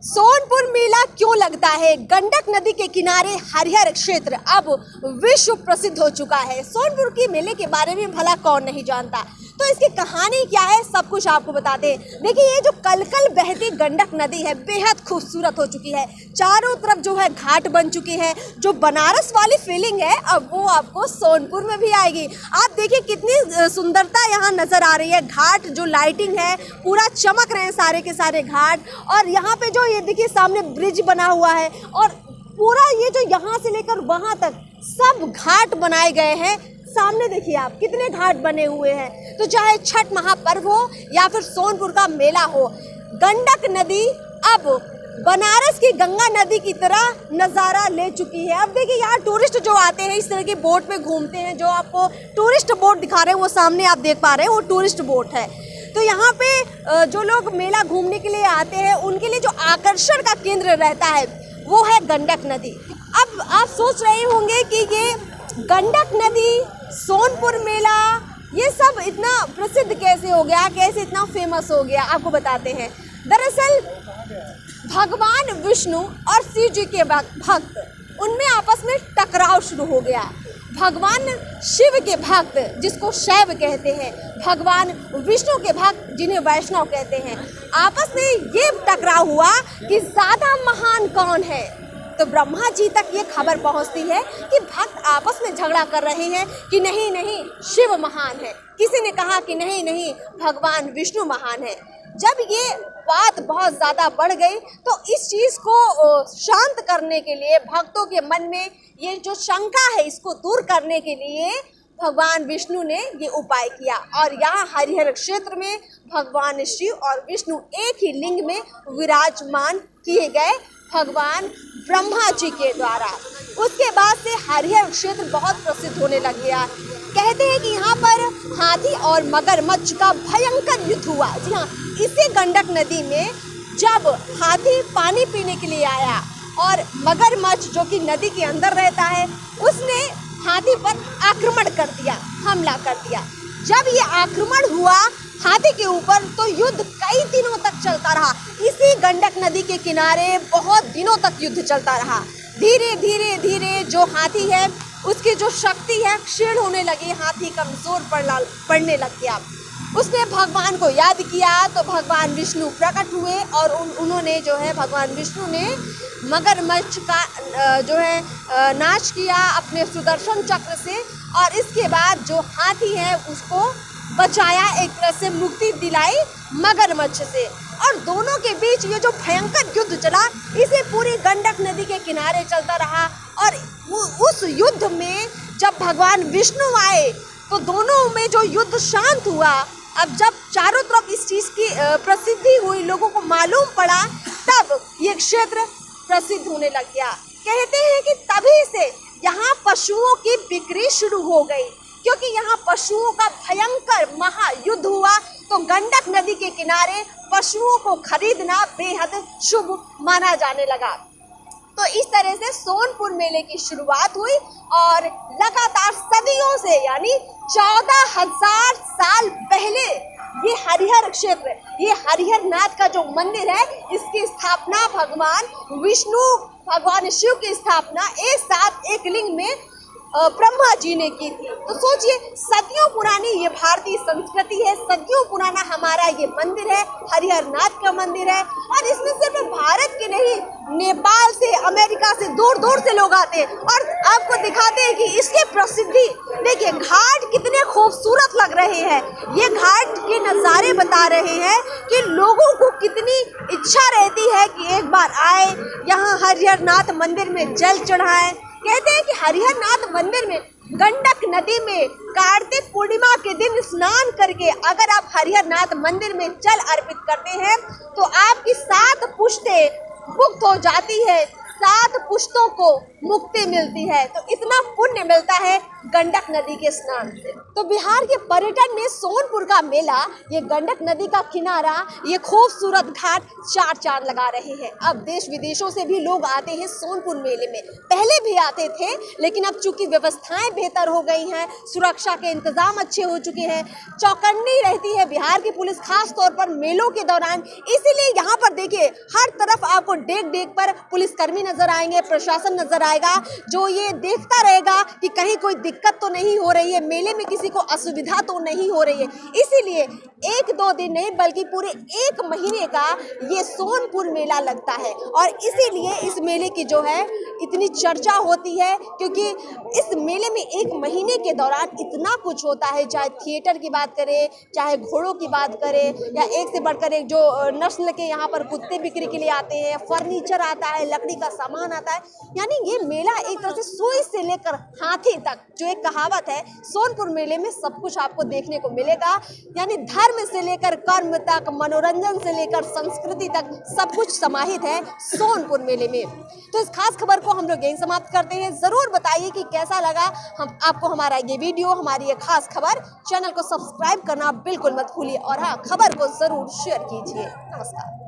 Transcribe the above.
सोनपुर मेला क्यों लगता है? गंडक नदी के किनारे हरिहर क्षेत्र अब विश्व प्रसिद्ध हो चुका है। सोनपुर के मेले के बारे में भला कौन नहीं जानता, तो इसकी कहानी क्या है सब कुछ आपको बताते हैं। देखिए, ये जो कलकल बहती गंडक नदी है बेहद खूबसूरत हो चुकी है। चारों तरफ जो है घाट बन चुकी है। जो बनारस वाली फीलिंग है अब वो आपको सोनपुर में भी आएगी। आप देखिए कितनी सुंदरता यहाँ नजर आ रही है। घाट जो लाइटिंग है पूरा चमक रहे हैं सारे के सारे घाट। और यहाँ पे जो ये देखिए सामने ब्रिज बना हुआ है और पूरा ये जो यहाँ से लेकर वहाँ तक सब घाट बनाए गए हैं। सामने देखिए आप कितने घाट बने हुए हैं। तो चाहे छठ महापर्व हो या फिर सोनपुर का मेला हो, गंडक नदी अब बनारस की गंगा नदी की तरह नज़ारा ले चुकी है। अब देखिए यहाँ टूरिस्ट जो आते हैं इस तरह की बोट में घूमते हैं। जो आपको टूरिस्ट बोट दिखा रहे हैं वो सामने आप देख पा रहे हैं वो टूरिस्ट बोट है। तो यहाँ पे जो लोग मेला घूमने के लिए आते हैं उनके लिए जो आकर्षण का केंद्र रहता है वो है गंडक नदी। अब आप सोच रहे होंगे कि ये गंडक नदी, सोनपुर मेला, ये सब इतना प्रसिद्ध कैसे हो गया, कैसे इतना फेमस हो गया, आपको बताते हैं। दरअसल भगवान विष्णु और शिव जी के भक्त उनमें आपस में टकराव शुरू हो गया। भगवान शिव के भक्त जिसको शैव कहते हैं, भगवान विष्णु के भक्त जिन्हें वैष्णव कहते हैं, आपस में ये टकराव हुआ कि ज़्यादा महान कौन है। तो ब्रह्मा जी तक ये खबर पहुंचती है कि भक्त आपस में झगड़ा कर रहे हैं कि नहीं नहीं शिव महान है, किसी ने कहा कि नहीं नहीं भगवान विष्णु महान है। जब ये बात बहुत ज़्यादा बढ़ गई तो इस चीज़ को शांत करने के लिए भक्तों के मन में ये जो शंका है इसको दूर करने के लिए भगवान विष्णु ने ये उपाय किया। और यहाँ हरिहर क्षेत्र में भगवान शिव और विष्णु एक ही लिंग में विराजमान किए गए भगवान ब्रह्मा जी के द्वारा। उसके बाद से हरिहर क्षेत्र बहुत प्रसिद्ध होने लग गया। कहते हैं कि यहाँ पर हाथी और मगरमच्छ का भयंकर युद्ध हुआ। जी हाँ, इसी गंडक नदी में जब हाथी पानी पीने के लिए आया और मगरमच्छ जो कि नदी के अंदर रहता है उसने हाथी पर आक्रमण कर दिया, हमला कर दिया। जब ये आक्रमण हुआ हाथी के ऊपर तो युद्ध कई दिनों तक चलता रहा। इसी गंडक नदी के किनारे बहुत दिनों तक युद्ध चलता रहा। धीरे धीरे धीरे जो हाथी है उसकी जो शक्ति है क्षीण होने लगी, हाथी कमजोर पड़ने लग गया। उसने भगवान को याद किया तो भगवान विष्णु प्रकट हुए और उन्होंने जो है भगवान विष्णु ने मगरमच्छ का जो है नाश किया अपने सुदर्शन चक्र से। और इसके बाद जो हाथी है उसको बचाया, एक तरह से मुक्ति दिलाई मगरमच्छ से। और दोनों के बीच ये जो भयंकर युद्ध चला इसे पूरी गंडक नदी के किनारे चलता रहा। और उस युद्ध में जब भगवान विष्णु आए तो दोनों में जो युद्ध शांत हुआ। अब जब चारों तरफ इस चीज़ की प्रसिद्धि हुई, लोगों को मालूम पड़ा, तब ये क्षेत्र प्रसिद्ध होने लग गया। कहते हैं कि तभी से यहाँ पशुओं की बिक्री शुरू हो गई, क्योंकि यहाँ पशुओं का भयंकर महायुद्ध हुआ। तो गंडक नदी के किनारे पशुओं को खरीदना बेहद शुभ माना जाने लगा। तो इस तरह से सोनपुर मेले की शुरुआत हुई और लगातार सदियों से यानी 14,000 साल पहले ये हरिहर क्षेत्र, ये हरिहर नाथ का जो मंदिर है इसकी स्थापना भगवान विष्णु भगवान शिव की स्थापना एक साथ एक लिंग में ब्रह्मा जी ने की थी। तो सोचिए सदियों पुरानी ये भारतीय संस्कृति है, सदियों पुराना हमारा ये मंदिर है, हरिहर नाथ का मंदिर है। और इसमें सिर्फ भारत के नहीं, नेपाल से, अमेरिका से, दूर दूर से लोग आते हैं और आपको दिखाते हैं कि इसकी प्रसिद्धि। देखिए घाट कितने खूबसूरत लग रहे हैं। ये घाट के नज़ारे बता रहे हैं कि लोगों को कितनी इच्छा रहती है कि एक बार आए यहाँ हरिहर नाथ मंदिर में जल चढ़ाएं। कहते हैं कि हरिहर नाथ मंदिर में गंडक नदी में कार्तिक पूर्णिमा के दिन स्नान करके अगर आप हरिहर नाथ मंदिर में जल अर्पित करते हैं तो आपकी 7 पुश्तें मुक्त हो जाती है, 7 पुश्तों को मुक्ति मिलती है। तो इतना पुण्य मिलता है गंडक नदी के स्नान से। तो बिहार के पर्यटन में सोनपुर का मेला, ये गंडक नदी का किनारा, ये खूबसूरत घाट 4 चांद लगा रहे हैं। अब देश विदेशों से भी लोग आते हैं सोनपुर मेले में। पहले भी आते थे, लेकिन अब चूंकि व्यवस्थाएं बेहतर हो गई हैं, सुरक्षा के इंतजाम अच्छे हो चुके हैं, चौकन्नी रहती है बिहार की पुलिस खास तौर पर मेलों के दौरान। इसीलिए यहाँ पर देखिए हर तरफ आपको डेग डेग पर पुलिसकर्मी नजर आएंगे, प्रशासन नजर आएगा, जो ये देखता रहेगा कि कहीं कोई दिक्कत तो नहीं हो रही है, मेले में किसी को असुविधा तो नहीं हो रही है। इसीलिए 1-2 दिन नहीं बल्कि पूरे 1 महीने का ये सोनपुर मेला लगता है। और इसीलिए इस मेले की जो है इतनी चर्चा होती है, क्योंकि इस मेले में 1 महीने के दौरान इतना कुछ होता है। चाहे थिएटर की बात करें, चाहे घोड़ों की बात करें, या एक से बढ़कर एक जो नस्ल के यहाँ पर कुत्ते बिक्री के लिए आते हैं, फर्नीचर आता है, लकड़ी का सामान आता है। यानी ये मेला एक तरह से सुई से लेकर हाथी तक, जो एक कहावत है, सोनपुर मेले में सब कुछ आपको देखने को मिलेगा। यानी धर्म से लेकर कर्म तक, मनोरंजन से लेकर संस्कृति तक सब कुछ समाहित है सोनपुर मेले में। तो इस खास खबर को हम लोग यहीं समाप्त करते हैं। जरूर बताइए कि कैसा लगा हम आपको हमारा ये वीडियो, हमारी ये खास खबर। चैनल को सब्सक्राइब करना बिल्कुल मत भूलिए और हाँ, खबर को जरूर शेयर कीजिए। नमस्कार।